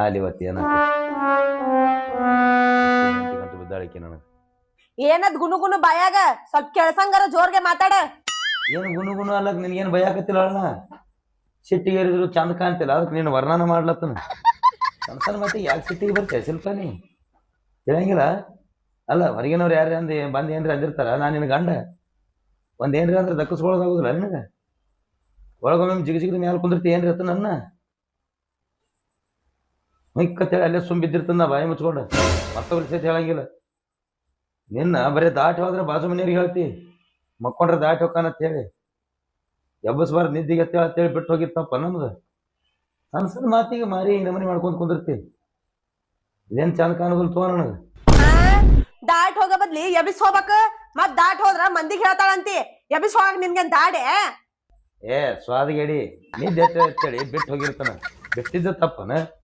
ಅಲ್ಲಿ ಇವತ್ತು ಏನ ಗಂಟೆ ಬಿದ್ದಾಳಿಕೆ ನನಗೆ. ಏನದ್ ಗುನು ಬಾಯಾಗ ಸ್ವಲ್ಪ ಕೆಳಸಂಗಾರ ಜೋರ್ಗೆ ಮಾತಾಡ. ಏನು ಗುನು ಅಲ್ಲಕ್ ನಿನ್ಗೇನು ಭಯ ಆಗತ್ತಿಲ್ಲ ಅಣ್ಣ. ಸಿಟ್ಟಿಗೆ ಏರಿದ್ರು ಚಂದ ಕಾಣ್ತಿಲ್ಲ, ಅದಕ್ಕೆ ನೀನು ವರ್ಣನ ಮಾಡ್ಲತ್ತನ. ಸಣ್ಣ ಮಟ್ಟಿಗೆ ಯಾಕೆ ಸಿಟ್ಟಿಗೆ ಬರ್ತೇವೆ ಶಿಲ್ಪ ನೀ ತಿಳಿಯಂಗಿಲ್ಲ. ಅಲ್ಲ ಹೊರಗಿನವ್ರು ಯಾರು ಬಂದು ಏನ್ರಿ ಅಂದಿರ್ತಾರ, ನಾನು ನಿನ್ನ ಗಂಡ ಏನ್ರಿ ಅಂದ್ರೆ ದಕ್ಕಿಸ್ಕೊಳೋದಾಗುದಿಲ್ಲ ನಿನಗೆ. ಒಳಗೊಮ್ಮೆ ಜಿಗದ ಮ್ಯಾಲ ಕುಂದಿರ್ತಿ ಏನ್ರಿ ಅತ್ತ ನನ್ನ ಮಿಕ್ಕತ್ತೇಳಿ ಅಲ್ಲೇ ಬಿದ್ದಿರ್ತನ ಬಾಯಿ ಮುಚ್ಕೊಂಡು ಮತ್ತೊಬ್ರು ಸಹಿತ ಹೇಳಂಗಿಲ್ಲ. ನಿನ್ನ ಬರೀ ದಾಟಿ ಹೋದ್ರೆ ಬಾಜು ಮನೆಯವ್ರಿಗೆ ಹೇಳ್ತಿ, ಮಕ್ಕೊಂಡ್ರೆ ದಾಟಿ ಹೋಗ್ಕಾನಂತ ಹೇಳಿ ಎಬ್ಬಸ್ಬಾರ್ದು ನಿದ್ದಿಗೆ ಅಂತೇಳಿ ಬಿಟ್ಟು ಹೋಗಿತ್ತಪ್ಪ ನಮ್ದು. ಸಣ್ಣ ಮಾತಿಗೆ ಮಾರಿ ನಮನಿ ಮಾಡ್ಕೊಂಡು ಕುಂದಿರ್ತಿ. ಇದೇನು ಚಂದ ಕಾಣೋದಿಲ್ಲ ತೋ ನನಗೆ. ದಾಟ್ ಹೋಗೋ ಬದ್ಲಿ ಎಬಿಸ್ ಹೋಗ್ಬೇಕ. ಮತ್ ದಾಟ್ ಹೋದ್ರ ಮಂದಿಗೆ ಹೇಳ್ತಾಳಂತಿ, ಎಬಿಸ್ ಹೋಗಕ್ ನಿನ್ಗೇನ್ ದಾಡೆ? ಸ್ವಾದಿಗೇಡಿ ನಿದ್ದೆ ಎತ್ತೇಳಿ ಬಿಟ್ಟು ಹೋಗಿರ್ತಾನ. ಬಿಟ್ಟಿದ್ದ ತಪ್ಪನ